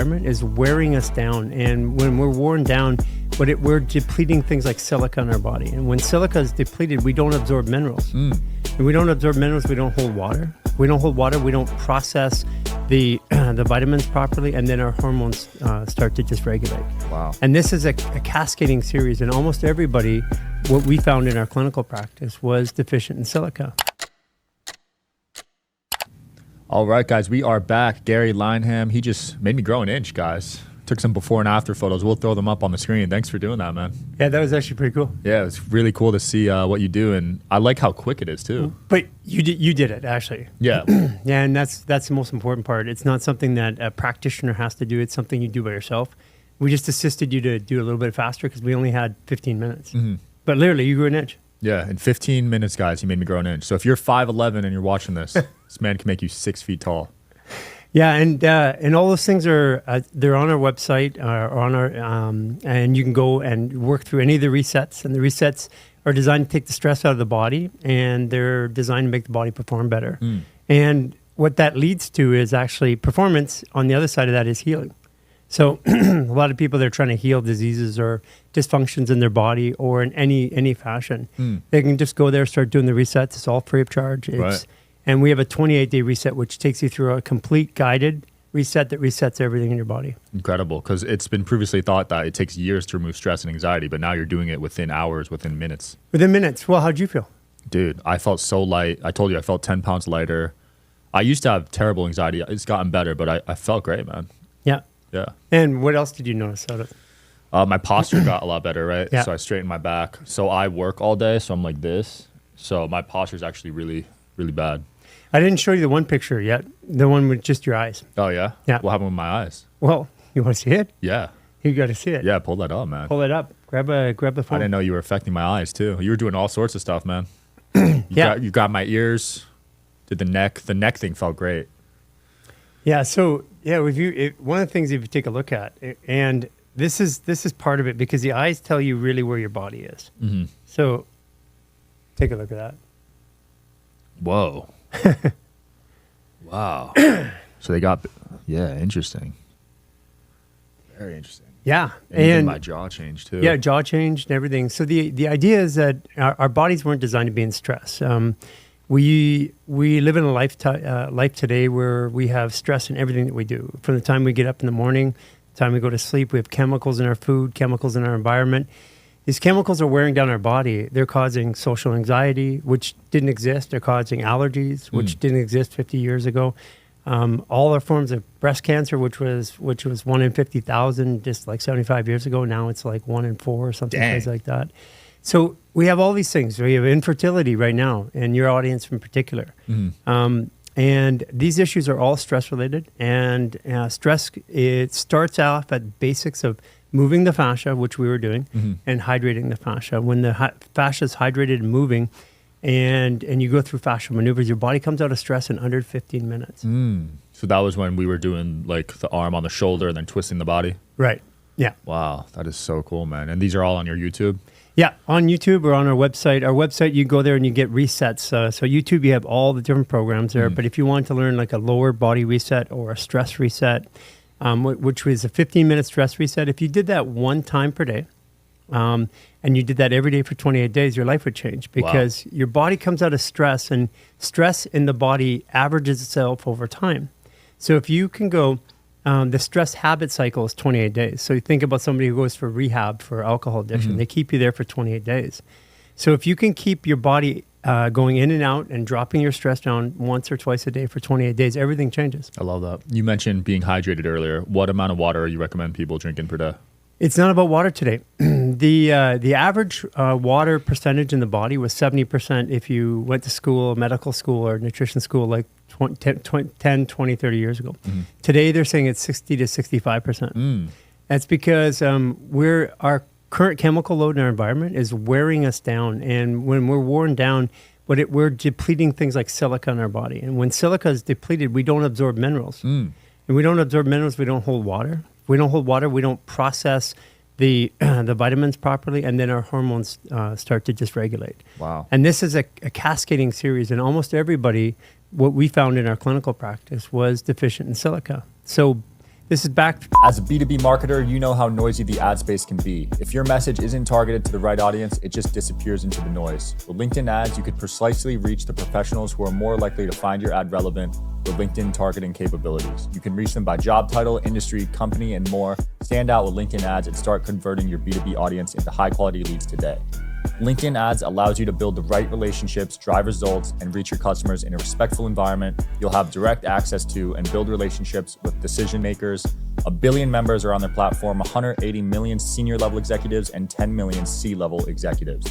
environment is wearing us down. And when we're worn down, we're depleting things like silica in our body. And when silica is depleted, we don't absorb minerals. And we don't absorb minerals, we don't hold water. We don't hold water, we don't process the vitamins properly, and then our hormones start to dysregulate. Wow. And this is a cascading series, and almost everybody, what we found in our clinical practice was deficient in silica. All right, guys, we are back. Garry Lineham, he just made me grow an inch, guys. Took some before and after photos. We'll throw them up on the screen. Thanks for doing that, man. Yeah, that was actually pretty cool. Yeah, it's really cool to see what you do, and I like how quick it is too. But you did it, actually. Yeah. Yeah, and that's the most important part. It's not something that a practitioner has to do. It's something you do by yourself. We just assisted you to do a little bit faster because we only had 15 minutes. But literally, you grew an inch. Yeah, in 15 minutes, guys, he made me grow an inch. So if you're 5'11" and you're watching this, this man can make you 6 feet tall. Yeah, and all those things are they're on our website or on our and you can go and work through any of the resets. And the resets are designed to take the stress out of the body, and they're designed to make the body perform better. And what that leads to is actually performance. On the other side of that is healing. So a lot of people, they're trying to heal diseases or dysfunctions in their body or in any fashion. They can just go there, start doing the resets. It's all free of charge. Right. And we have a 28-day reset, which takes you through a complete guided reset that resets everything in your body. Incredible, because it's been previously thought that it takes years to remove stress and anxiety, but now you're doing it within hours, within minutes. Within minutes. Well, how'd you feel? Dude, I felt so light. I told you I felt 10 pounds lighter. I used to have terrible anxiety. It's gotten better, but I felt great, man. Yeah. Yeah. And what else did you notice out of it? My posture got a lot better, right? Yeah. So I straightened my back. So I work all day, so I'm like this. So my posture is actually really, really bad. I didn't show you the one picture yet, the one with just your eyes. Oh, yeah? Yeah. What happened with my eyes? Well, you want to see it? Yeah. You got to see it. Yeah, pull that up, man. Pull it up. Grab the phone. I didn't know you were affecting my eyes, too. You were doing all sorts of stuff, man. You got my ears, did the neck. The neck thing felt great. Yeah, so, one of the things if you take a look at, and this is part of it, because the eyes tell you really where your body is. So, take a look at that. Whoa. Wow. So they got, interesting. Very interesting. Yeah. And even my jaw changed too. Yeah, jaw changed and everything. So the idea is that our bodies weren't designed to be in stress. We live in a life today where we have stress in everything that we do. From the time we get up in the morning, the time we go to sleep, we have chemicals in our food, chemicals in our environment. These chemicals are wearing down our body. They're causing social anxiety, which didn't exist. They're causing allergies, which didn't exist 50 years ago. All our forms of breast cancer, which was 1 in 50,000 just like 75 years ago. Now it's like 1 in 4 or something like that. So we have all these things. We have infertility right now, and your audience in particular. And these issues are all stress related. And stress, it starts off at basics of moving the fascia, which we were doing, and hydrating the fascia. When the fascia is hydrated and moving, and you go through fascial maneuvers, your body comes out of stress in under 15 minutes. So that was when we were doing like the arm on the shoulder and then twisting the body? Right. Yeah. Wow. That is so cool, man. And these are all on your YouTube? Yeah, on YouTube or on our website. Our website, you go there and you get resets. So YouTube, you have all the different programs there. But if you want to learn like a lower body reset or a stress reset, which was a 15-minute stress reset, if you did that one time per day, and you did that every day for 28 days, your life would change because your body comes out of stress, and stress in the body averages itself over time. So if you can go, the stress habit cycle is 28 days. So you think about somebody who goes for rehab for alcohol addiction. They keep you there for 28 days. So if you can keep your body going in and out and dropping your stress down once or twice a day for 28 days, everything changes. I love that. You mentioned being hydrated earlier. What amount of water you recommend people drinking per day? It's not about water today. The average water percentage in the body was 70% if you went to school, medical school, or nutrition school like 10, 20, 30 years ago. Today, they're saying it's 60 to 65%. That's because our current chemical load in our environment is wearing us down. And when we're worn down, we're depleting things like silica in our body. And when silica is depleted, we don't absorb minerals. And we don't absorb minerals, we don't hold water. We don't hold water, we don't process the vitamins properly, and then our hormones start to dysregulate. Wow. And this is a cascading series, and almost everybody, what we found in our clinical practice was deficient in silica. So This is back. As a B2B marketer, you know how noisy the ad space can be. If your message isn't targeted to the right audience, it just disappears into the noise. With LinkedIn ads, you could precisely reach the professionals who are more likely to find your ad relevant with LinkedIn targeting capabilities. You can reach them by job title, industry, company, and more. Stand out with LinkedIn ads and start converting your B2B audience into high-quality leads today. LinkedIn ads allows you to build the right relationships, drive results, and reach your customers in a respectful environment. You'll have direct access to and build relationships with decision makers. 1 billion members are on their platform, 180 million senior level executives, and 10 million C-level executives.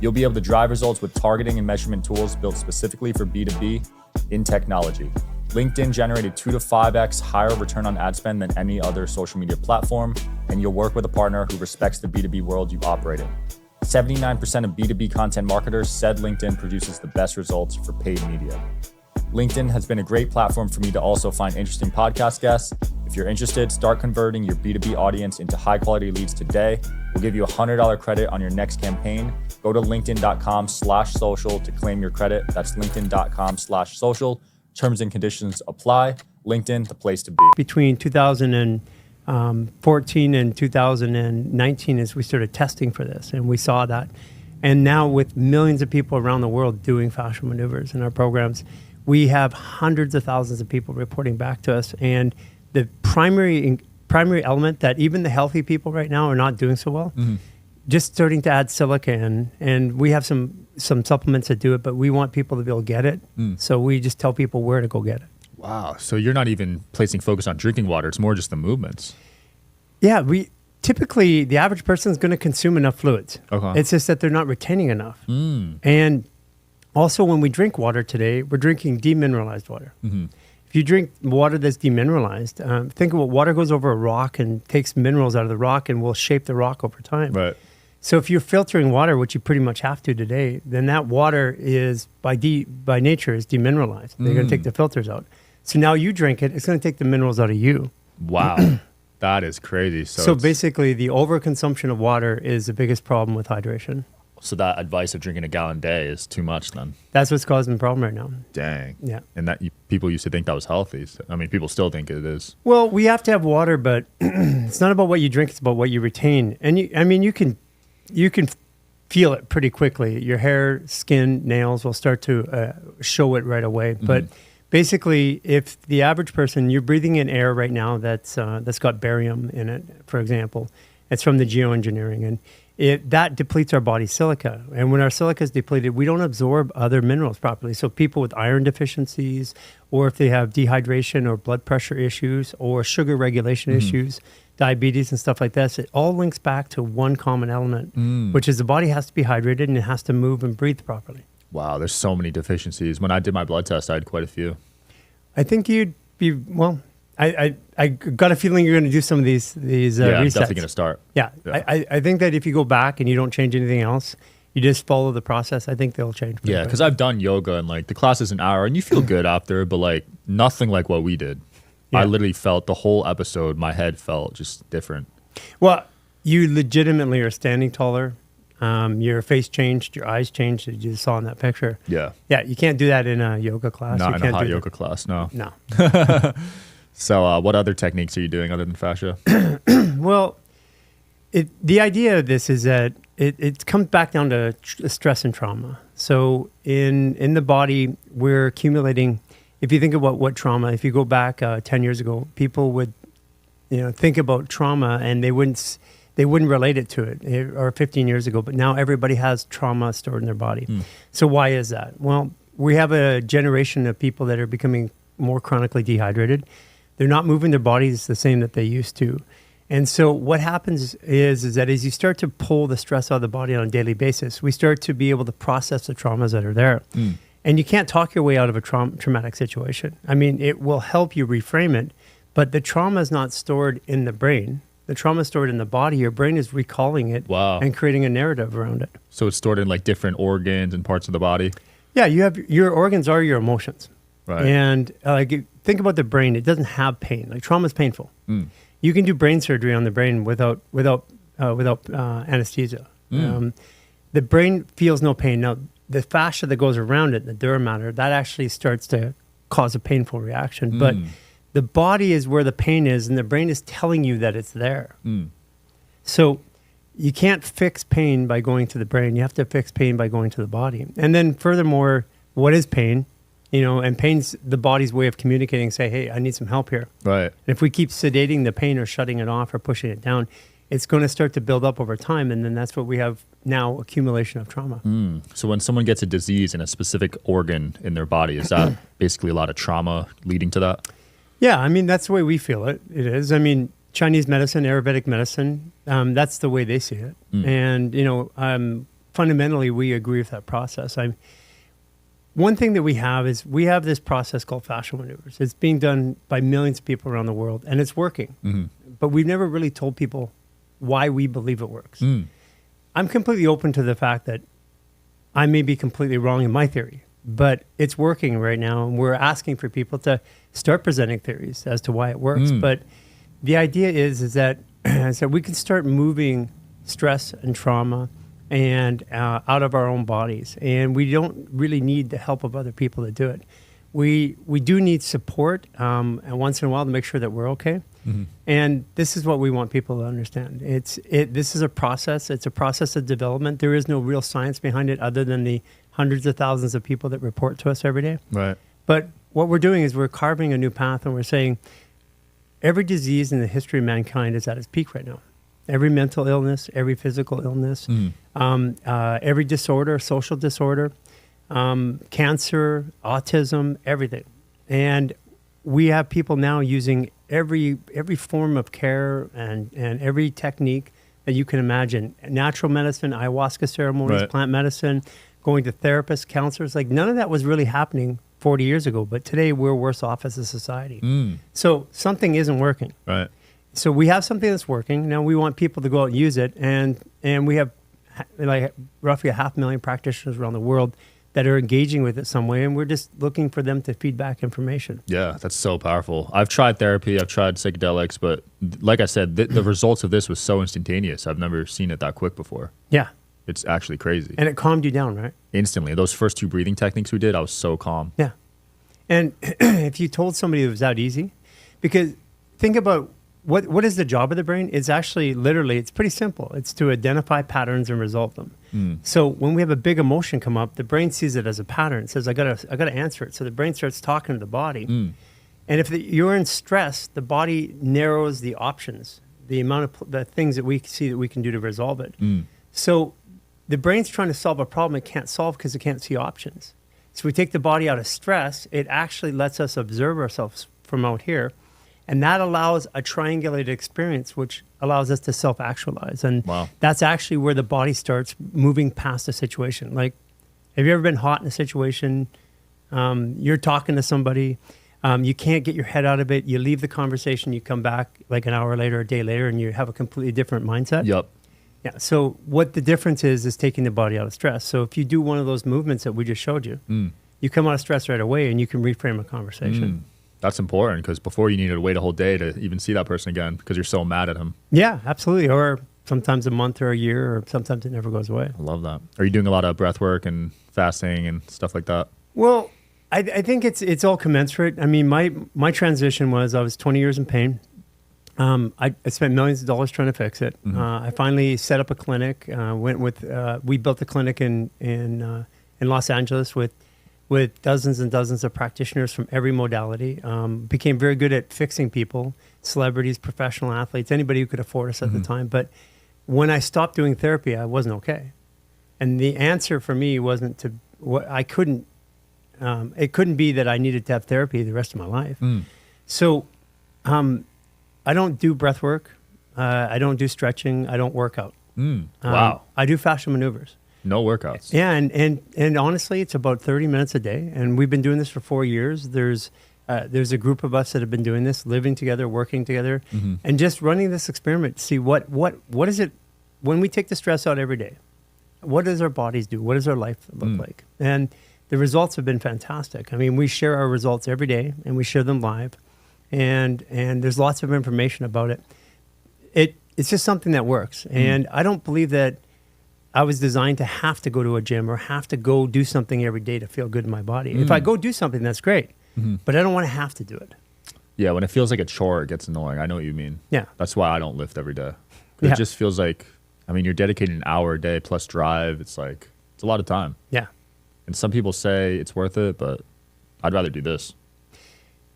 You'll be able to drive results with targeting and measurement tools built specifically for B2B in technology. LinkedIn generated 2 to 5x higher return on ad spend than any other social media platform, and you'll work with a partner who respects the B2B world you operate in. 79% of B2B content marketers said LinkedIn produces the best results for paid media. LinkedIn has been a great platform for me to also find interesting podcast guests. If you're interested, start converting your B2B audience into high quality leads today. We'll give you a $100 credit on your next campaign. Go to linkedin.com/social to claim your credit. That's linkedin.com/social. Terms and conditions apply. LinkedIn, the place to be. Between 2014 and 2019 as we started testing for this, and we saw that. And now with millions of people around the world doing fascial maneuvers in our programs, we have hundreds of thousands of people reporting back to us. And the primary element that even the healthy people right now are not doing so well, just starting to add silica in. And we have some supplements that do it, but we want people to be able to get it. So we just tell people where to go get it. Wow. So you're not even placing focus on drinking water. It's more just the movements. Yeah. Typically, the average person is going to consume enough fluids. Okay. It's just that they're not retaining enough. And also, when we drink water today, we're drinking demineralized water. If you drink water that's demineralized, think about water goes over a rock and takes minerals out of the rock and will shape the rock over time. Right. So if you're filtering water, which you pretty much have to today, then that water is by nature is demineralized. They're going to take the filters out. So now you drink it, it's going to take the minerals out of you. Wow. That is crazy. So basically, the overconsumption of water is the biggest problem with hydration. So that advice of drinking a gallon a day is too much then? That's what's causing the problem right now. Dang. Yeah. And people used to think that was healthy. So, I mean, people still think it is. Well, we have to have water, but it's not about what you drink, it's about what you retain. And you can feel it pretty quickly. Your hair, skin, nails will start to show it right away. But basically, if the average person, you're breathing in air right now that's got barium in it, for example, it's from the geoengineering, and that depletes our body's silica. And when our silica is depleted, we don't absorb other minerals properly. So people with iron deficiencies, or if they have dehydration or blood pressure issues or sugar regulation issues, diabetes and stuff like that, it all links back to one common element, which is the body has to be hydrated and it has to move and breathe properly. Wow, there's so many deficiencies. When I did my blood test, I had quite a few. I think you'd be, well, I got a feeling you're going to do some of these resets. I'm definitely going to start. Yeah. I think that if you go back and you don't change anything else, you just follow the process, I think they'll change. Yeah, because I've done yoga and like the class is an hour and you feel good after, but like nothing like what we did. Yeah. I literally felt the whole episode, my head felt just different. Well, you legitimately are standing taller. Your face changed, your eyes changed, as you saw in that picture. Yeah. Yeah, you can't do that in a yoga class. Not in a hot yoga class, no. No. So what other techniques are you doing other than fascia? Well, the idea of this is that it comes back down to stress and trauma. So in the body, we're accumulating, if you think about what trauma, if you go back 10 years ago, people would think about trauma and they wouldn't relate it to it, or 15 years ago, but now everybody has trauma stored in their body. So why is that? Well, we have a generation of people that are becoming more chronically dehydrated. They're not moving their bodies the same that they used to. And so what happens is that as you start to pull the stress out of the body on a daily basis, we start to be able to process the traumas that are there. And you can't talk your way out of a traumatic situation. I mean, it will help you reframe it, but the trauma is not stored in the brain. The trauma is stored in the body. Your brain is recalling it and creating a narrative around it. So it's stored in like different organs and parts of the body? Yeah, your organs are your emotions. Right. And think about the brain. It doesn't have pain. Like trauma is painful. You can do brain surgery on the brain without anesthesia. The brain feels no pain. Now, the fascia that goes around it, the dura mater, that actually starts to cause a painful reaction. But The body is where the pain is, and the brain is telling you that it's there. So you can't fix pain by going to the brain. You have to fix pain by going to the body. And then furthermore, what is pain? You know, and pain's the body's way of communicating, say, hey, I need some help here. Right. And if we keep sedating the pain or shutting it off or pushing it down, it's going to start to build up over time. And then that's what we have now, accumulation of trauma. So when someone gets a disease in a specific organ in their body, is that basically a lot of trauma leading to that? Yeah, I mean, that's the way we feel it. It is. I mean, Chinese medicine, Ayurvedic medicine, that's the way they see it. And, you know, fundamentally, we agree with that process. One thing that we have is we have this process called fascial maneuvers. It's being done by millions of people around the world, and it's working. But we've never really told people why we believe it works. I'm completely open to the fact that I may be completely wrong in my theory, but it's working right now, and we're asking for people to start presenting theories as to why it works. But the idea is that we can start moving stress and trauma and out of our own bodies, and we don't really need the help of other people to do it. We do need support and once in a while to make sure that we're okay. And this is what we want people to understand. This is a process. It's a process of development. There is no real science behind it other than the hundreds of thousands of people that report to us every day. Right. But what we're doing is we're carving a new path, and we're saying every disease in the history of mankind is at its peak right now. Every mental illness, every physical illness, every disorder, social disorder, cancer, autism, everything. And we have people now using every form of care and every technique that you can imagine. Natural medicine, ayahuasca ceremonies, plant medicine, going to therapists, counselors. Like none of that was really happening 40 years ago, but today we're worse off as a society. So something isn't working. Right. So we have something that's working. Now we want people to go out and use it. And we have like roughly 500,000 practitioners around the world that are engaging with it some way. And we're just looking for them to feed back information. Yeah, that's so powerful. I've tried therapy. I've tried psychedelics. But like I said, the results of this was so instantaneous. I've never seen it that quick before. Yeah. It's actually crazy. And it calmed you down, right? Instantly. Those first 2 breathing techniques we did, I was so calm. Yeah. And if you told somebody it was that easy, because think about what is the job of the brain? It's actually literally, it's pretty simple. It's to identify patterns and resolve them. So when we have a big emotion come up, the brain sees it as a pattern. It says, I gotta answer it. So the brain starts talking to the body. And if you're in stress, the body narrows the options, the amount of the things that we see that we can do to resolve it. So the brain's trying to solve a problem it can't solve because it can't see options. So we take the body out of stress, it actually lets us observe ourselves from out here. And that allows a triangulated experience, which allows us to self-actualize. And that's actually where the body starts moving past a situation. Like, have you ever been hot in a situation? You're talking to somebody, you can't get your head out of it. You leave the conversation, you come back like an hour later, a day later, and you have a completely different mindset. Yep. Yeah. So what the difference is taking the body out of stress. So if you do one of those movements that we just showed you, you come out of stress right away and you can reframe a conversation. That's important because before you needed to wait a whole day to even see that person again because you're so mad at him. Yeah, absolutely. Or sometimes a month or a year, or sometimes it never goes away. I love that. Are you doing a lot of breath work and fasting and stuff like that? Well, I think it's all commensurate. I mean, my transition was I was 20 years in pain. I spent millions of dollars trying to fix it. I finally set up a clinic. We built a clinic in Los Angeles with dozens and dozens of practitioners from every modality. Became very good at fixing people, celebrities, professional athletes, anybody who could afford us at the time. But when I stopped doing therapy, I wasn't okay. And the answer for me wasn't to what I couldn't. It couldn't be that I needed to have therapy the rest of my life. So I don't do breath work. I don't do stretching. I don't work out. Wow. I do fascial maneuvers. No workouts. Yeah, and honestly, it's about 30 minutes a day, and we've been doing this for 4 years. There's a group of us that have been doing this, living together, working together, and just running this experiment to see what is it when we take the stress out every day. What does our bodies do? What does our life look like? And the results have been fantastic. I mean, we share our results every day, and we share them live, and there's lots of information about it. It's just something that works, and I don't believe that I was designed to have to go to a gym or have to go do something every day to feel good in my body. If I go do something, that's great, but I don't want to have to do it. Yeah, when it feels like a chore, it gets annoying. I know what you mean. Yeah. That's why I don't lift every day. 'Cause Yeah. It just feels like, I mean, you're dedicating an hour a day plus drive. It's like, it's a lot of time. Yeah. And some people say it's worth it, but I'd rather do this.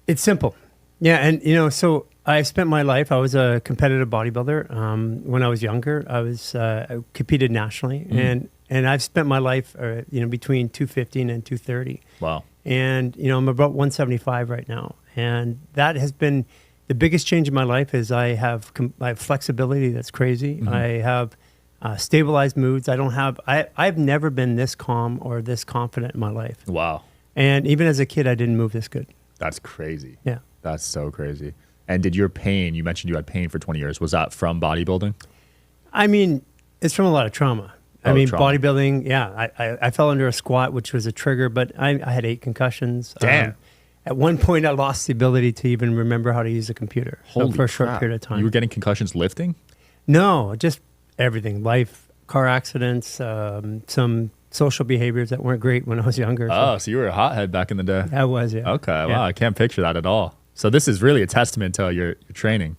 It's simple. Yeah. And, so I spent my life, I was a competitive bodybuilder. When I was younger, I competed nationally. And I've spent my life, between 215 and 230. Wow. And, I'm about 175 right now. And that has been the biggest change in my life is I have flexibility that's crazy. I have stabilized moods. I've never been this calm or this confident in my life. Wow. And even as a kid, I didn't move this good. That's crazy. Yeah. That's so crazy. And did your pain, you mentioned you had pain for 20 years. Was that from bodybuilding? I mean, it's from a lot of trauma. Trauma. Bodybuilding, yeah. I fell under a squat, which was a trigger, but I had 8 concussions. Damn. At one point, I lost the ability to even remember how to use a computer for a short period of time. You were getting concussions lifting? No, just everything. Life, car accidents, some social behaviors that weren't great when I was younger. So you were a hothead back in the day. I was, yeah. Okay, Yeah. wow. I can't picture that at all. So this is really a testament to your training.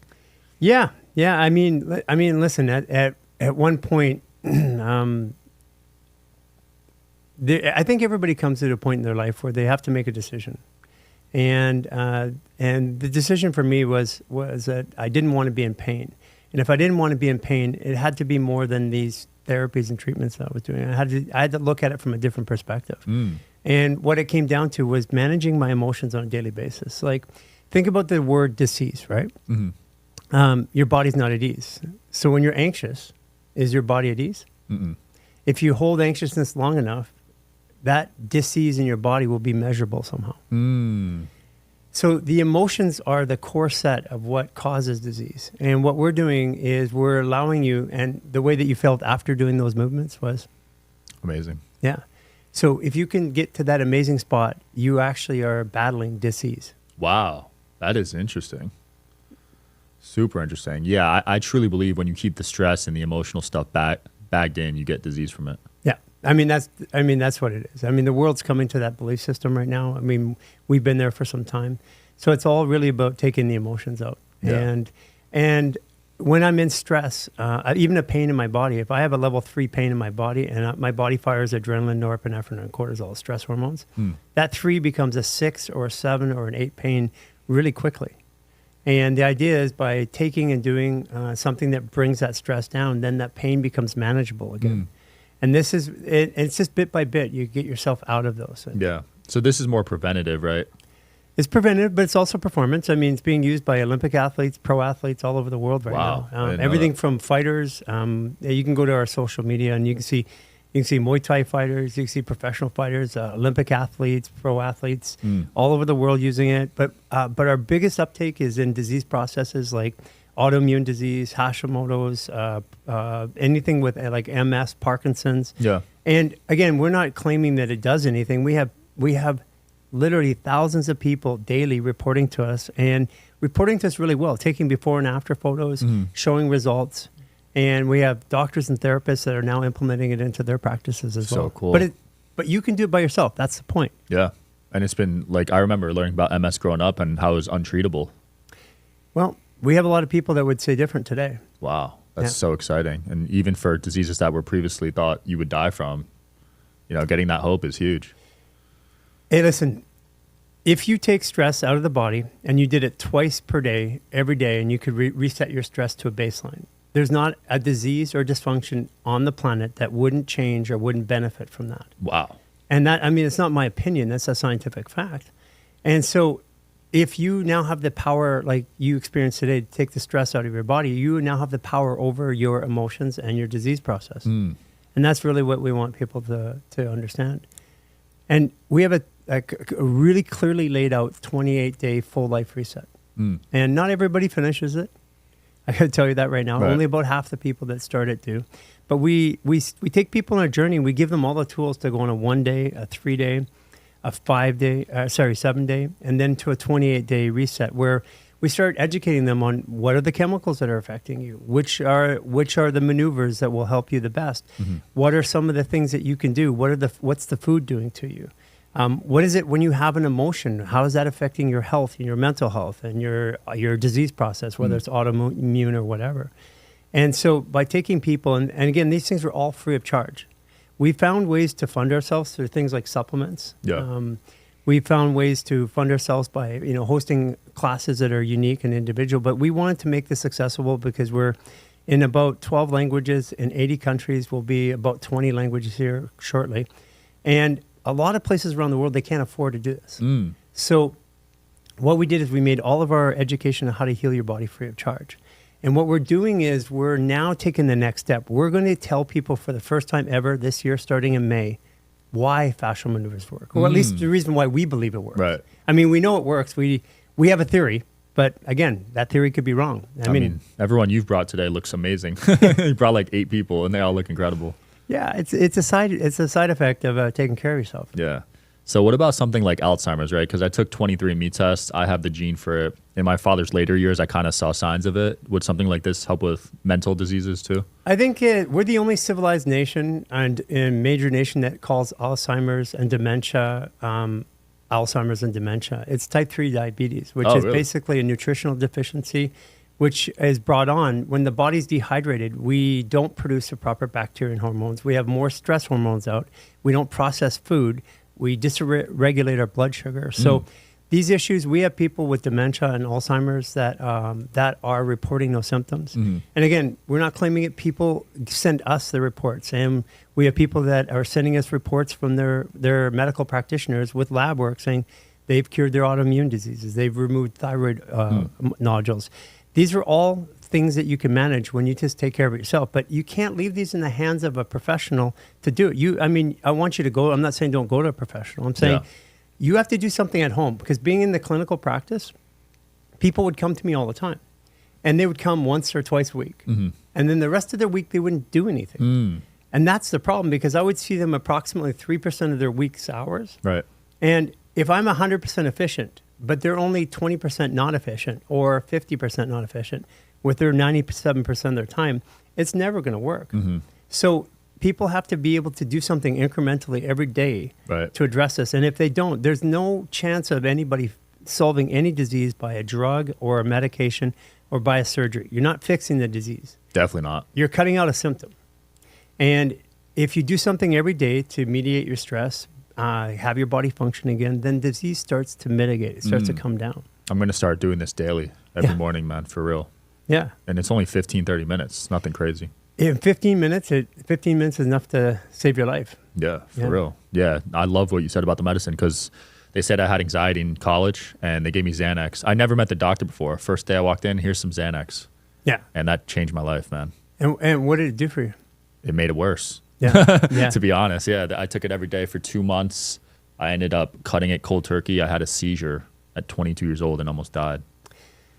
Yeah. I mean, listen, at one point, I think everybody comes to a point in their life where they have to make a decision. And the decision for me was that I didn't want to be in pain. And if I didn't want to be in pain, it had to be more than these therapies and treatments that I was doing. I had to look at it from a different perspective. And what it came down to was managing my emotions on a daily basis. Like, think about the word disease, right? Your body's not at ease. So when you're anxious, is your body at ease? If you hold anxiousness long enough, that disease in your body will be measurable somehow. So the emotions are the core set of what causes disease. And what we're doing is we're allowing you, and the way that you felt after doing those movements was amazing. Yeah. So if you can get to that amazing spot, you actually are battling disease. Wow. That is interesting. Super interesting. Yeah, I truly believe when you keep the stress and the emotional stuff bagged in, you get disease from it. Yeah. I mean, that's what it is. I mean, the world's coming to that belief system right now. I mean, we've been there for some time. So it's all really about taking the emotions out. Yeah. And when I'm in stress, even a pain in my body, if I have a level 3 pain in my body and my body fires adrenaline, norepinephrine, and cortisol, stress hormones, that 3 becomes a 6 or a 7 or an 8 pain really quickly. And the idea is by taking and doing something that brings that stress down, then that pain becomes manageable again. And this is, it's just bit by bit, you get yourself out of those. Yeah. So this is more preventative, right? It's preventative, but it's also performance. I mean, it's being used by Olympic athletes, pro athletes all over the world right Wow. now. Everything from fighters. You can go to our social media and you can see Muay Thai fighters, you can see professional fighters, Olympic athletes, pro athletes, all over the world using it. But our biggest uptake is in disease processes like autoimmune disease, Hashimoto's, anything with like MS, Parkinson's. Yeah. And again, we're not claiming that it does anything. We have literally thousands of people daily reporting to us really well, taking before and after photos, showing results. And we have doctors and therapists that are now implementing it into their practices as well. So cool. But you can do it by yourself. That's the point. Yeah. And it's been like, I remember learning about MS growing up and how it was untreatable. Well, we have a lot of people that would say different today. Wow. That's so exciting. And even for diseases that were previously thought you would die from, getting that hope is huge. Hey, listen, if you take stress out of the body and you did it twice per day, every day, and you could reset your stress to a baseline, there's not a disease or dysfunction on the planet that wouldn't change or wouldn't benefit from that. Wow. And that, I mean, it's not my opinion. That's a scientific fact. And so if you now have the power, like you experienced today, to take the stress out of your body, you now have the power over your emotions and your disease process. And that's really what we want people to understand. And we have a really clearly laid out 28-day full life reset. And not everybody finishes it. I got to tell you that right now. Right. Only about half the people that start it do. But we take people on a journey and we give them all the tools to go on a 1-day, a 3-day, a 5-day, 7-day, and then to a 28-day reset where we start educating them on what are the chemicals that are affecting you, which are the maneuvers that will help you the best, what are some of the things that you can do, what's the food doing to you, What is it when you have an emotion? How is that affecting your health and your mental health and your disease process, whether it's autoimmune or whatever? And so by taking people, and again, these things are all free of charge. We found ways to fund ourselves through things like supplements. Yeah. We found ways to fund ourselves by, hosting classes that are unique and individual. But we wanted to make this accessible because we're in about 12 languages in 80 countries. We'll be about 20 languages here shortly. And a lot of places around the world, they can't afford to do this. So what we did is we made all of our education on how to heal your body free of charge. And what we're doing is we're now taking the next step. We're going to tell people for the first time ever this year, starting in May, why fascial maneuvers work, or at least the reason why we believe it works. Right. I mean, we know it works. We have a theory, but again, that theory could be wrong. I mean, everyone you've brought today looks amazing. You brought like 8 people, and they all look incredible. Yeah, it's a side effect of taking care of yourself. Yeah. So what about something like Alzheimer's, right? Because I took 23andMe tests. I have the gene for it. In my father's later years, I kind of saw signs of it. Would something like this help with mental diseases too? I think we're the only civilized nation and major nation that calls Alzheimer's and dementia Alzheimer's and dementia. It's type 3 diabetes, which is basically a nutritional deficiency, which is brought on when the body's dehydrated. We don't produce the proper bacteria and hormones. We have more stress hormones out. We don't process food. We dysregulate our blood sugar. So these issues, we have people with dementia and Alzheimer's that are reporting those symptoms. And again, we're not claiming it. People send us the reports. And we have people that are sending us reports from their medical practitioners with lab work saying they've cured their autoimmune diseases. They've removed thyroid nodules. These are all things that you can manage when you just take care of it yourself. But you can't leave these in the hands of a professional to do it. I want you to go. I'm not saying don't go to a professional. I'm saying you have to do something at home, because being in the clinical practice, people would come to me all the time. And they would come once or twice a week. And then the rest of their week, they wouldn't do anything. And that's the problem, because I would see them approximately 3% of their week's hours. Right. And if I'm 100% efficient, but they're only 20% not efficient or 50% not efficient with their 97% of their time, it's never going to work. So people have to be able to do something incrementally every day to address this. And if they don't, there's no chance of anybody solving any disease by a drug or a medication or by a surgery. You're not fixing the disease. Definitely not. You're cutting out a symptom. And if you do something every day to mediate your stress, have your body function again, then disease starts to mitigate. It starts to come down. I'm going to start doing this daily, every morning, man, for real. Yeah. And it's only 15, 30 minutes. It's nothing crazy. In 15 minutes, 15 minutes is enough to save your life. Yeah, for real. Yeah, I love what you said about the medicine, because they said I had anxiety in college and they gave me Xanax. I never met the doctor before. First day I walked in, here's some Xanax. Yeah. And that changed my life, man. And what did it do for you? It made it worse. Yeah. To be honest, I took it every day for 2 months. I ended up cutting it cold turkey. I had a seizure at 22 years old and almost died.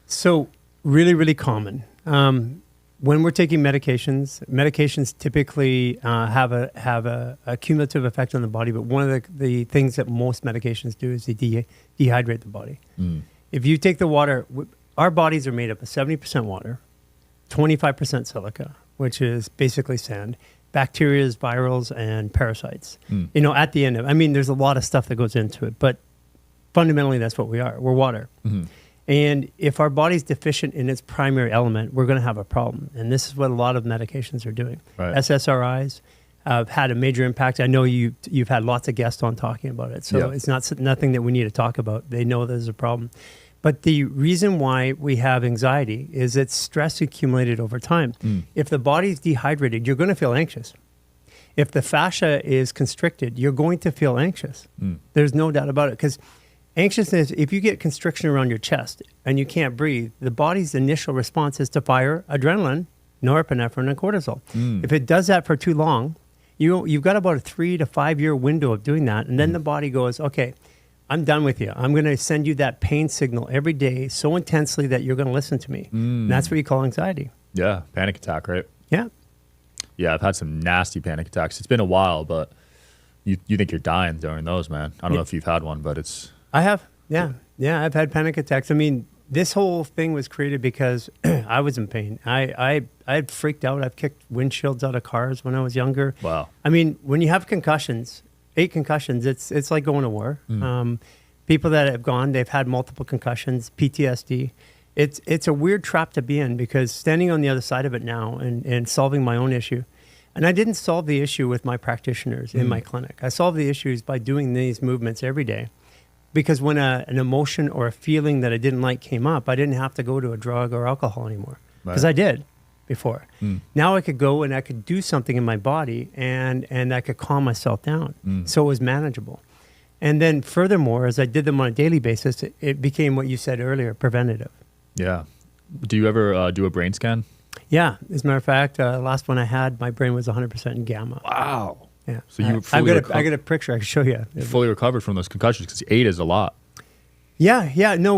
So really, really common. When we're taking medications typically have a cumulative effect on the body. But one of the things that most medications do is they dehydrate the body. If you take the water, our bodies are made up of 70% water, 25% silica, which is basically sand, bacteria, virals, and parasites. At the end of, there's a lot of stuff that goes into it, but fundamentally that's what we are. We're water. And if our body's deficient in its primary element, we're going to have a problem. And this is what a lot of medications are doing. SSRIs have had a major impact. I know you've had lots of guests on talking about it. So it's nothing that we need to talk about. They know there's a problem. But the reason why we have anxiety is it's stress accumulated over time. If the body's dehydrated, you're going to feel anxious. If the fascia is constricted, you're going to feel anxious. There's no doubt about it. Because anxiousness, if you get constriction around your chest and you can't breathe, the body's initial response is to fire adrenaline, norepinephrine, and cortisol. If it does that for too long, you've got about a 3 to 5 year window of doing that. And then the body goes, okay, I'm done with you. I'm going to send you that pain signal every day so intensely that you're going to listen to me. And that's what you call anxiety. Yeah, panic attack, right? Yeah. Yeah, I've had some nasty panic attacks. It's been a while, but you think you're dying during those, man. I don't know if you've had one, but it's... I have. Yeah. Yeah, I've had panic attacks. This whole thing was created because I was in pain. I had freaked out. I've kicked windshields out of cars when I was younger. Wow. When you have concussions, 8 concussions. It's like going to war. People that have gone, they've had multiple concussions, PTSD. It's a weird trap to be in, because standing on the other side of it now and solving my own issue. And I didn't solve the issue with my practitioners in my clinic. I solved the issues by doing these movements every day. Because when an emotion or a feeling that I didn't like came up, I didn't have to go to a drug or alcohol anymore. Because I did before. Now I could go and I could do something in my body and I could calm myself down. So it was manageable. And then furthermore, as I did them on a daily basis, it became what you said earlier, preventative. Yeah. Do you ever do a brain scan? Yeah. As a matter of fact, last one I had, my brain was 100% in gamma. Wow. Yeah. So you I got a picture I can show you. You fully recovered from those concussions, because 8 is a lot. Yeah. No,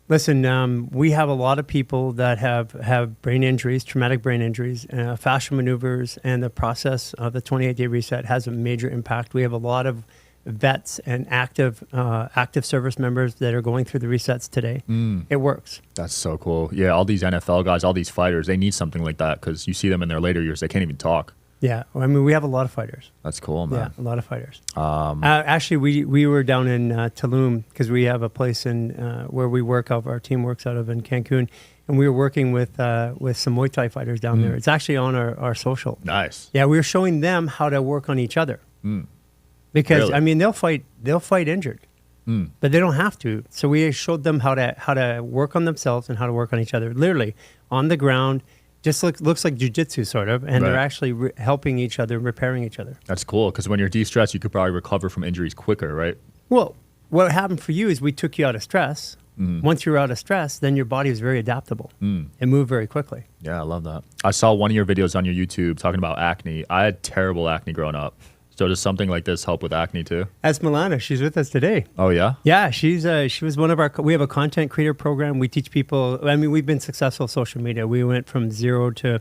listen, we have a lot of people that have brain injuries, traumatic brain injuries, fascia maneuvers, and the process of the 28-day reset has a major impact. We have a lot of vets and active service members that are going through the resets today. It works. That's so cool. Yeah, all these NFL guys, all these fighters, they need something like that, because you see them in their later years, they can't even talk. Yeah, we have a lot of fighters. That's cool, man. Yeah, a lot of fighters. Actually, we were down in Tulum, because we have a place in where we work out. Our team works out of in Cancun, and we were working with some Muay Thai fighters down there. It's actually on our social. Nice. Yeah, we were showing them how to work on each other. Because Really? they'll fight injured, but they don't have to. So we showed them how to work on themselves and how to work on each other, literally on the ground. Just looks like jujitsu sort of, and they're actually helping each other, repairing each other. That's cool, because when you're de-stressed, you could probably recover from injuries quicker, right? Well, what happened for you is we took you out of stress. Once you're out of stress, then your body is very adaptable and move very quickly. Yeah, I love that. I saw one of your videos on your YouTube talking about acne. I had terrible acne growing up. So does something like this help with acne too? As Milana, she's with us today. Oh yeah? Yeah, she was one of our, we have a content creator program. We teach people, we've been successful with social media. We went from 0 to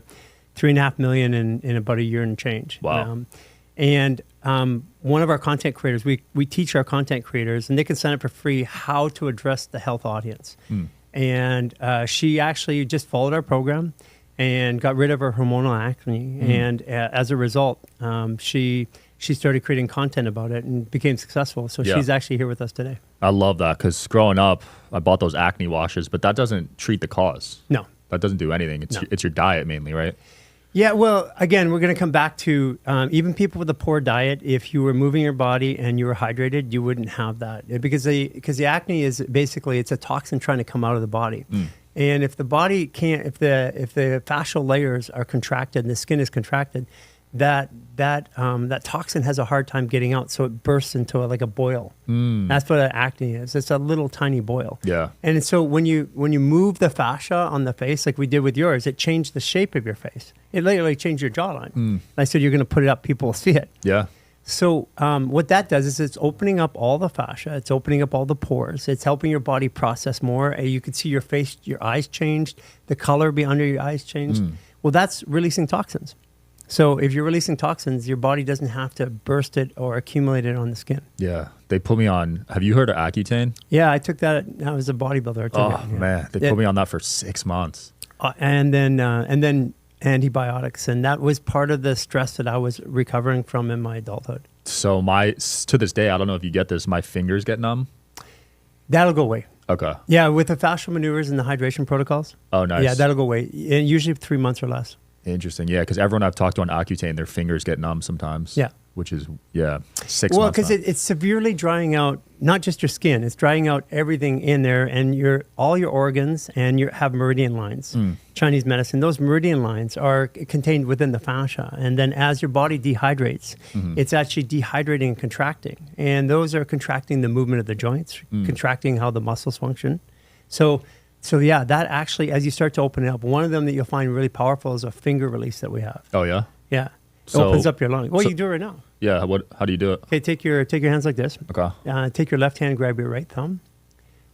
3.5 million in about a year and change. Wow. One of our content creators, we teach our content creators, and they can sign up for free, how to address the health audience. And she actually just followed our program and got rid of her hormonal acne. And as a result, she started creating content about it and became successful. So she's actually here with us today. I love that, because growing up, I bought those acne washes, but that doesn't treat the cause. No. That doesn't do anything. It's your diet mainly, right? Yeah, well, again, we're going to come back to even people with a poor diet. If you were moving your body and you were hydrated, you wouldn't have that, because the acne is basically, it's a toxin trying to come out of the body. And if the body can't, if the fascial layers are contracted and the skin is contracted, that toxin has a hard time getting out, so it bursts into like a boil. That's what acne is. It's a little tiny boil. Yeah. And so when you move the fascia on the face, like we did with yours, it changed the shape of your face. It literally changed your jawline. I said, you're going to put it up, people will see it. Yeah. So what that does is it's opening up all the fascia. It's opening up all the pores. It's helping your body process more. You can see your face, your eyes changed, the color be under your eyes changed. Well, that's releasing toxins. So if you're releasing toxins, your body doesn't have to burst it or accumulate it on the skin. Yeah. They put me on, have you heard of Accutane? Yeah, I took that. I was a bodybuilder. I took it, man. They put me on that for 6 months. And then antibiotics. And that was part of the stress that I was recovering from in my adulthood. So to this day, I don't know if you get this, my fingers get numb. That'll go away. Okay. Yeah, with the fascial maneuvers and the hydration protocols. Oh, nice. Yeah, that'll go away. And usually 3 months or less. Interesting. Yeah, because everyone I've talked to on Accutane, their fingers get numb sometimes. Yeah. Which is, 6 months. Well, because it's severely drying out, not just your skin, it's drying out everything in there, and all your organs, and you have meridian lines. Chinese medicine, those meridian lines are contained within the fascia. And then as your body dehydrates, it's actually dehydrating and contracting. And those are contracting the movement of the joints, contracting how the muscles function. So yeah, that actually, as you start to open it up, one of them that you'll find really powerful is a finger release that we have. Oh, yeah? Yeah. It opens up your lung. Well, you do it right now. Yeah. How do you do it? Okay, take your hands like this. Okay. Take your left hand, grab your right thumb.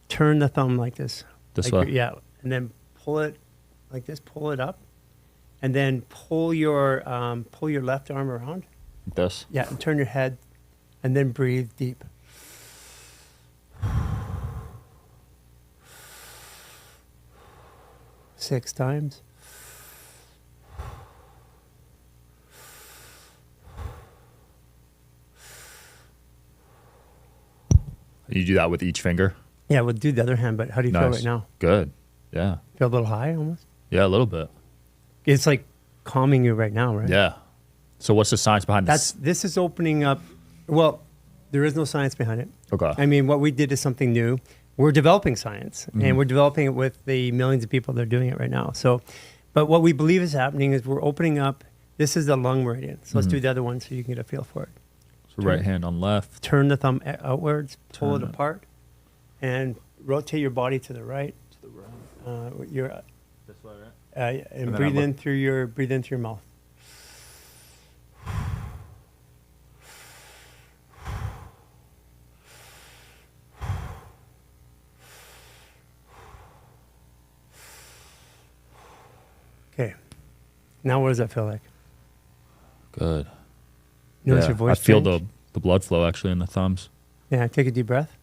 Turn the thumb like this. This like way? Yeah. And then pull it like this, pull it up. And then pull your left arm around. Like this? Yeah, and turn your head. And then breathe deep. 6 times. You do that with each finger? Yeah, we'll do the other hand, but how do you feel right now? Good. Yeah. Feel a little high almost? Yeah, a little bit. It's like calming you right now, right? Yeah. So what's the science behind this? This is opening up. Well, there is no science behind it. Okay. I mean, what we did is something new. We're developing science, and we're developing it with the millions of people that are doing it right now. So, but what we believe is happening is we're opening up. This is the lung meridian. So let's do the other one so you can get a feel for it. So right hand on left. Turn the thumb outwards, pull it it. apart, and rotate your body to the right. To the right. Your This way, right? and then breathe I in through your mouth. Okay. Now what does that feel like? Good. Notice your voice I feel change? the blood flow actually in the thumbs. Yeah, take a deep breath.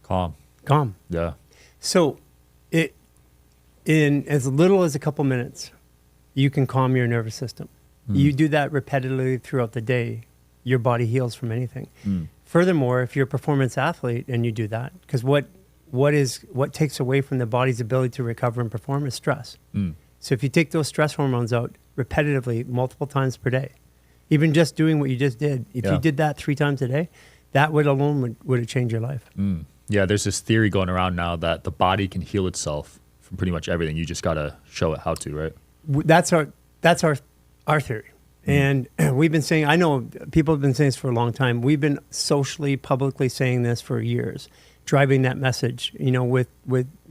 Calm. Calm. Yeah. So in as little as a couple minutes, you can calm your nervous system. You do that repetitively throughout the day, your body heals from anything. Furthermore, if you're a performance athlete and you do that, because what takes away from the body's ability to recover and perform is stress. So if you take those stress hormones out repetitively multiple times per day, even just doing what you just did, if you did that 3 times a day, that would alone would have changed your life. Yeah, there's this theory going around now that the body can heal itself from pretty much everything. You just got to show it how to, right? That's our theory. And we've been saying, I know people have been saying this for a long time. We've been socially, publicly saying this for years, driving that message, with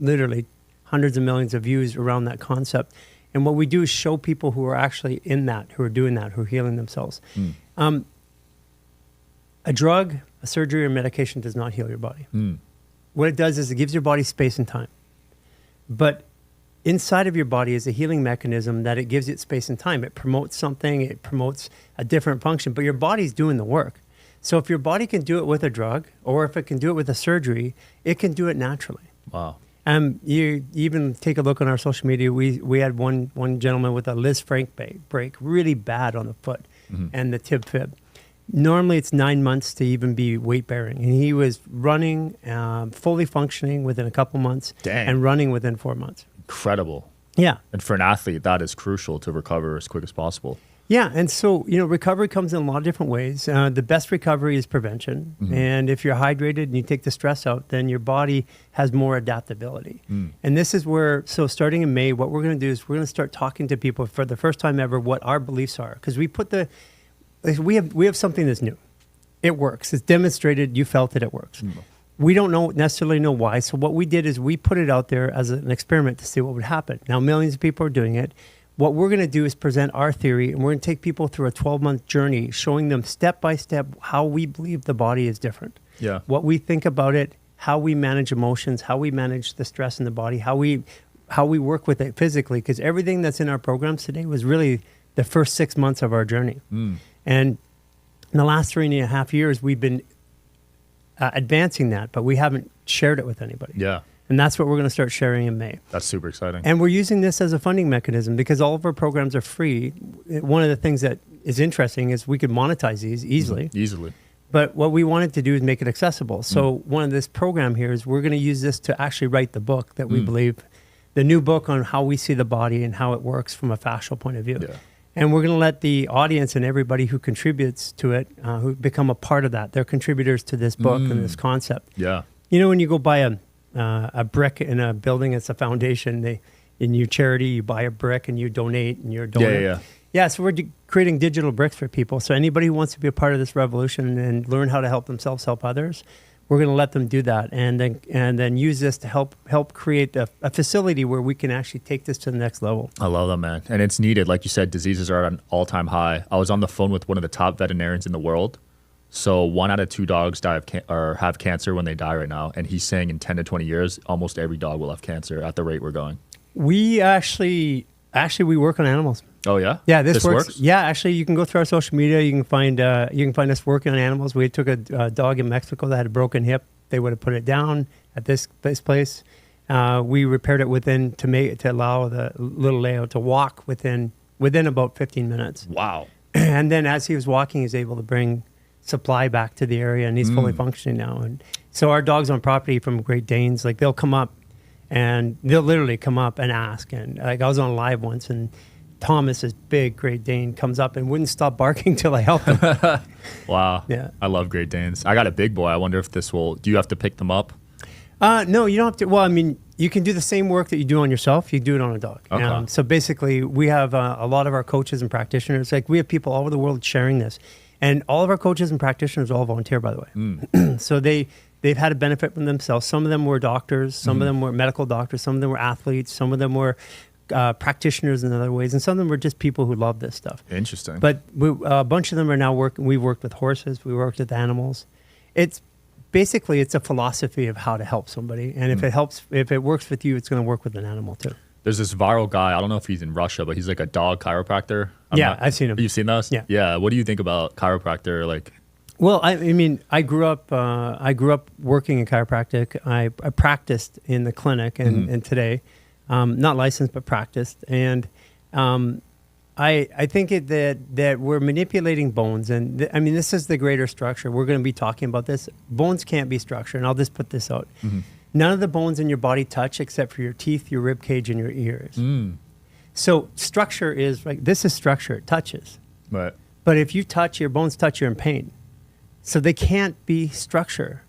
literally hundreds of millions of views around that concept. And what we do is show people who are actually in that, who are doing that, who are healing themselves. A drug, a surgery, or medication does not heal your body. What it does is it gives your body space and time. But inside of your body is a healing mechanism that it gives it space and time. It promotes something, it promotes a different function, but your body's doing the work. So if your body can do it with a drug, or if it can do it with a surgery, it can do it naturally. Wow. You even take a look on our social media. We had one gentleman with a Liz Frank break, really bad on the foot and the tib fib. Normally it's 9 months to even be weight bearing, and he was running, fully functioning within a couple months, and running within 4 months. Incredible. Yeah. And for an athlete, that is crucial to recover as quick as possible. Yeah, and so, recovery comes in a lot of different ways. The best recovery is prevention. And if you're hydrated and you take the stress out, then your body has more adaptability. And this is where, so starting in May, what we're going to do is we're going to start talking to people for the first time ever what our beliefs are. Because we have something that's new. It works. It's demonstrated. You felt that it works. We don't necessarily know why. So what we did is we put it out there as an experiment to see what would happen. Now, millions of people are doing it. What we're going to do is present our theory, and we're going to take people through a 12-month journey, showing them step by step how we believe the body is different. Yeah. What we think about it, how we manage emotions, how we manage the stress in the body, how we work with it physically, because everything that's in our programs today was really the first 6 months of our journey. And in the last 3.5 years, we've been advancing that, but we haven't shared it with anybody. Yeah. And that's what we're going to start sharing in May. That's super exciting. And we're using this as a funding mechanism because all of our programs are free. One of the things that is interesting is we could monetize these easily. Easily. But what we wanted to do is make it accessible. So one of this program here is we're going to use this to actually write the book that we believe, the new book on how we see the body and how it works from a fascial point of view. Yeah. And we're going to let the audience and everybody who contributes to it, who become a part of that, they're contributors to this book and this concept. Yeah. When you go buy a brick in a building, it's a foundation. In your charity, you buy a brick and you donate, and you're a donor. Yeah, so we're creating digital bricks for people. So anybody who wants to be a part of this revolution and learn how to help themselves help others, we're going to let them do that, and then use this to help create a facility where we can actually take this to the next level. I love that, man. And it's needed. Like you said, diseases are at an all-time high. I was on the phone with one of the top veterinarians in the world. So 1 out of 2 dogs die of or have cancer when they die right now. And he's saying in 10 to 20 years, almost every dog will have cancer at the rate we're going. We actually we work on animals. Oh yeah? Yeah, this works. Yeah, actually, you can go through our social media. You can find us working on animals. We took a dog in Mexico that had a broken hip. They would have put it down at this place. We repaired it to allow the little Leo to walk within about 15 minutes. Wow. And then as he was walking, he was able to bring supply back to the area, and he's fully functioning now. And so our dogs on property from Great Danes, like they'll come up and they'll literally come up and ask. And like I was on live once, and Thomas, this big Great Dane, comes up and wouldn't stop barking till I helped him. Wow. Yeah. I love Great Danes. I got a big boy. I wonder if this will, do you have to pick them up? No, you don't have to. Well, I mean, you can do the same work that you do on yourself. You do it on a dog. Okay. So basically, we have a lot of our coaches and practitioners. Like we have people all over the world sharing this, and all of our coaches and practitioners are all volunteer, by the way. So they've had a benefit from themselves. Some of them were doctors. Some of them were medical doctors. Some of them were athletes. Some of them were practitioners in other ways, and some of them were just people who love this stuff. Interesting. But a bunch of them are now working. We've worked with horses. We worked with animals. It's a philosophy of how to help somebody, and if it works with you, it's going to work with an animal too. There's this viral guy. I don't know if he's in Russia, but he's like a dog chiropractor. I've seen him. You've seen those? Yeah. Yeah. What do you think about chiropractor? Like, well, I mean, I grew up working in chiropractic. I practiced in the clinic, and today, not licensed but practiced, and I think that we're manipulating bones, and I mean, this is the greater structure. We're going to be talking about this. Bones can't be structure, and I'll just put this out. None of the bones in your body touch except for your teeth, your rib cage, and your ears. So structure is like, this is structure. It touches. right. But if you touch, your bones touch, you're in pain. So they can't be structure.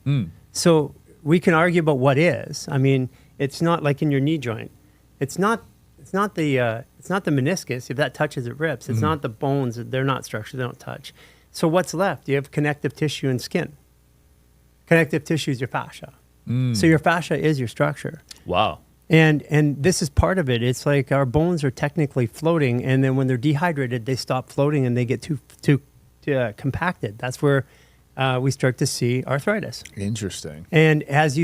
So we can argue about what is. I mean, it's not like in your knee joint. It's not the meniscus. If that touches, it rips. It's not the bones. They're not structure. They don't touch. So what's left? You have connective tissue and skin. Connective tissue is your fascia. So your fascia is your structure. Wow. And this is part of it. It's like our bones are technically floating, and then when they're dehydrated, they stop floating and they get too compacted. That's where we start to see arthritis. Interesting. And as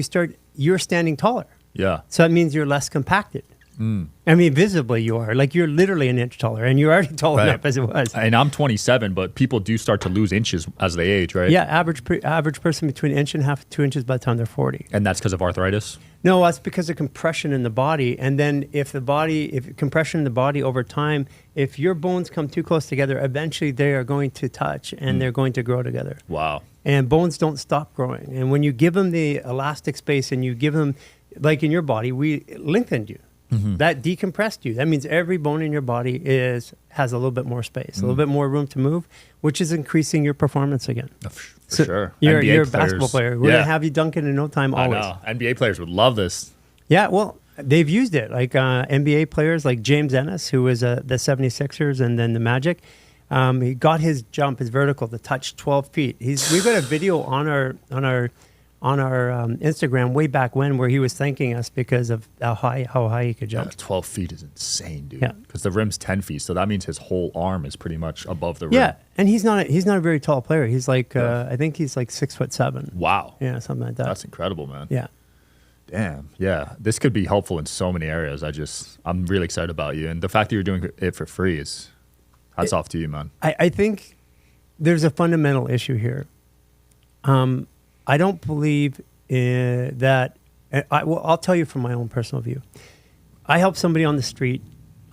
you're standing taller. Yeah. So that means you're less compacted. I mean, visibly you are. Like, you're literally an inch taller, and you're already tall enough as it was. And I'm 27, but people do start to lose inches as they age, right? Yeah, average person between 1.5 to 2 inches by the time they're 40. And that's because of arthritis? No, that's because of compression in the body. And then if compression in the body over time, if your bones come too close together, eventually they are going to touch and they're going to grow together. Wow. And bones don't stop growing. And when you give them the elastic space and you give them, like in your body, we lengthened you. That decompressed you. That means every bone in your body has a little bit more space, a little bit more room to move, which is increasing your performance again. For sure. You're a basketball player. We're going to have you dunking in no time always. I know. NBA players would love this. Yeah, well, they've used it. Like NBA players like James Ennis, who was the 76ers and then the Magic. He got his jump, his vertical, to touch 12 feet. We've got a video on our Instagram way back when where he was thanking us because of how high he could jump. Yeah, 12 feet is insane, dude. Yeah. Because the rim's 10 feet, so that means his whole arm is pretty much above the rim. Yeah, and he's not a very tall player. He's like I think he's like 6'7". Wow. Yeah, something like that. That's incredible, man. Yeah. Damn. Yeah. This could be helpful in so many areas. I'm really excited about you. And the fact that you're doing it for free is hats off to you, man. I think there's a fundamental issue here. I don't believe that. I'll tell you from my own personal view. I help somebody on the street.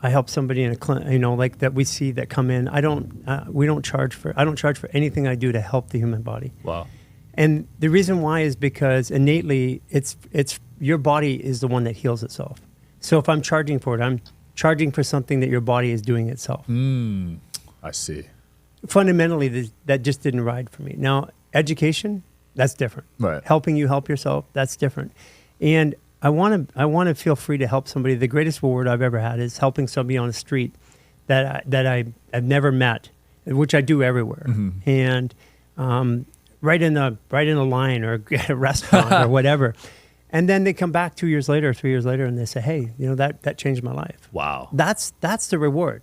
I help somebody in a clinic, like that we see that come in. I don't charge for anything I do to help the human body. Wow. And the reason why is because innately it's your body is the one that heals itself. So if I'm charging for it, I'm charging for something that your body is doing itself. I see. Fundamentally, that just didn't ride for me. Now, education, that's different. Right. Helping you help yourself, that's different. And I want to feel free to help somebody. The greatest reward I've ever had is helping somebody on the street that I've never met, which I do everywhere. And right in a line or a restaurant or whatever. And then they come back 2 years later, 3 years later, and they say, hey, that changed my life. Wow. That's the reward.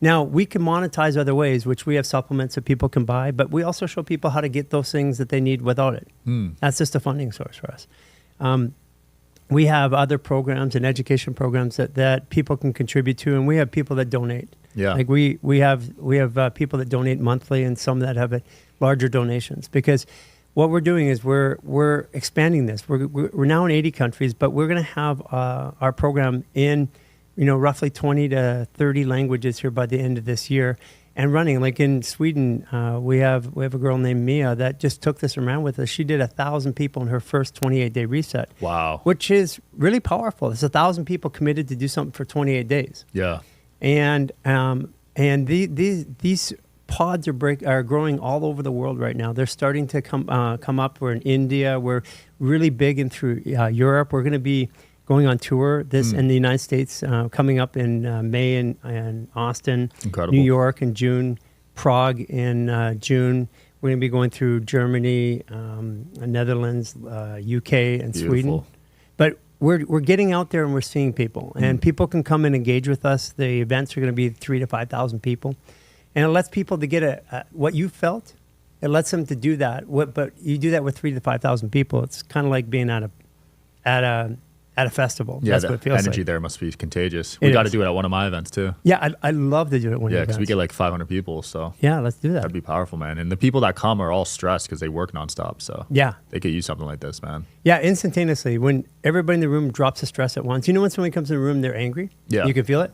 Now, we can monetize other ways, which we have supplements that people can buy, but we also show people how to get those things that they need without it. That's just a funding source for us. We have other programs and education programs that people can contribute to, and we have people that donate. Yeah. Like we have people that donate monthly and some that have larger donations, because what we're doing is we're expanding this. We're now in 80 countries, but we're going to have our program in roughly 20 to 30 languages here by the end of this year. and running. Like in Sweden, we have a girl named Mia that just took this around with us. She did 1,000 people in her first 28-day reset. Wow. Which is really powerful. It's 1,000 people committed to do something for 28 days. Yeah. And these pods are growing all over the world right now. They're starting to come up. We're in India. We're really big in through Europe. We're going to be going on tour in the United States, coming up in May in Austin, Incredible. New York in June, Prague in June. We're going to be going through Germany, Netherlands, UK, and Beautiful. Sweden. But we're getting out there and we're seeing people, and people can come and engage with us. The events are going to be 3,000 to 5,000 people, and it lets people to get what you felt. It lets them to do that. But you do that with 3,000 to 5,000 people. It's kind of like being at a festival. Yeah, That's the what it feels energy like. there must be contagious. We got to do it at one of my events too. Yeah, I love to do it when Yeah, you because we get like 500 people. So yeah, let's do that. that'd be powerful, man. And the people that come are all stressed because they work nonstop. So Yeah. they could use something like this, man. Yeah, instantaneously. When everybody in the room drops the stress at once. You know when somebody comes in the room, they're angry? Yeah. You can feel it?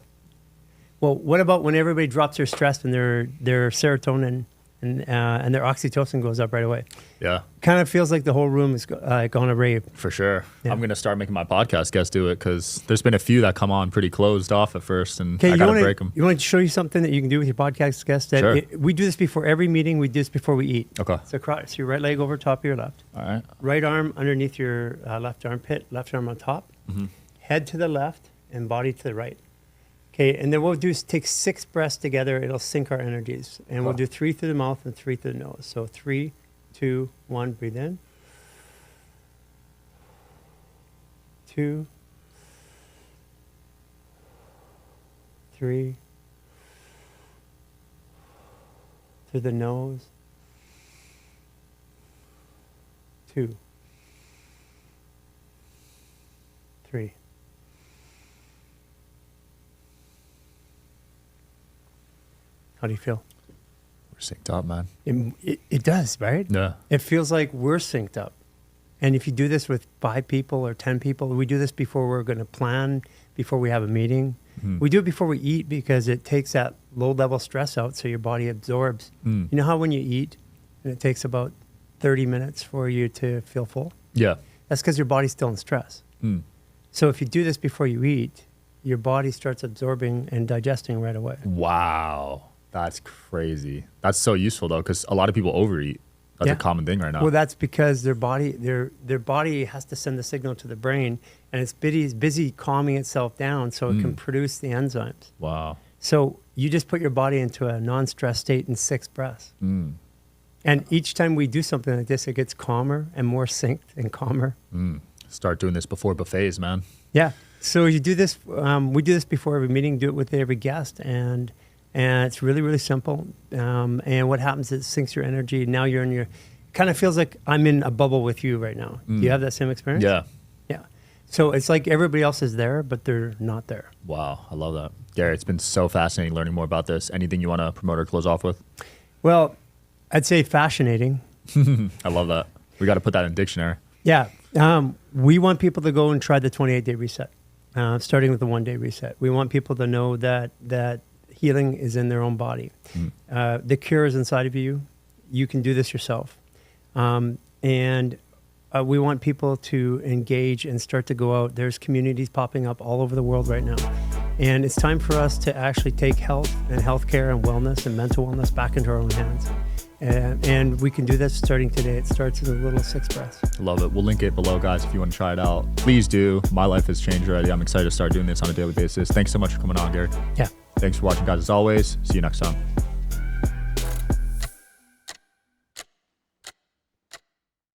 Well, what about when everybody drops their stress and their serotonin and their oxytocin goes up right away? Yeah, Kind of feels like the whole room is on a rave. for sure. Yeah. I'm going to start making my podcast guests do it because there's been a few that come on pretty closed off at first, and Okay, I got to break them. You want to show you something that you can do with your podcast guest? That Sure. we do this before every meeting. We do this before we eat. Okay. So your right leg over top of your left. All right. Right arm underneath your left armpit, left arm on top. Mm-hmm. Head to the left and body to the right. Okay, and then what we'll do is take 6 breaths together. It'll sync our energies. And we'll do 3 through the mouth and 3 through the nose. So 3, 2, 1, breathe in. 2, 3, through the nose. 2, 3. How do you feel? We're synced up, man. It does, right? Yeah. It feels like we're synced up. And if you do this with 5 people or 10 people, we do this before we're going to plan, before we have a meeting. Mhm. We do it before we eat because it takes that low-level stress out so your body absorbs. Mm. You know how when you eat, and it takes about 30 minutes for you to feel full? Yeah. That's because your body's still in stress. Mm. So if you do this before you eat, your body starts absorbing and digesting right away. Wow. That's crazy. That's so useful though, because a lot of people overeat. That's Yeah. a common thing right now. Well, that's because their body has to send the signal to the brain, and it's busy calming itself down so it can produce the enzymes. Wow. So you just put your body into a non-stress state in 6 breaths. Mm. And each time we do something like this, it gets calmer and more synced and calmer. Mm. Start doing this before buffets, man. Yeah. So you do this. We do this before every meeting. Do it with every guest, and it's really, really simple. And what happens is it syncs your energy. Now you're in your. Kind of feels like I'm in a bubble with you right now. Do you have that same experience? Yeah. Yeah. So it's like everybody else is there, but they're not there. Wow. I love that. Gary, it's been so fascinating learning more about this. Anything you want to promote or close off with? Well, I'd say fascinating. I love that. We got to put that in dictionary. Yeah. We want people to go and try the 28-day reset, starting with the 1-day reset. We want people to know that healing is in their own body. The cure is inside of you. You can do this yourself. And we want people to engage and start to go out. There's communities popping up all over the world right now. And it's time for us to actually take health and healthcare and wellness and mental wellness back into our own hands. And we can do this starting today. It starts with a little 6 breaths. Love it. We'll link it below, guys, if you want to try it out. Please do. My life has changed already. I'm excited to start doing this on a daily basis. Thanks so much for coming on, Gary. Yeah. Thanks for watching, guys, as always. See you next time.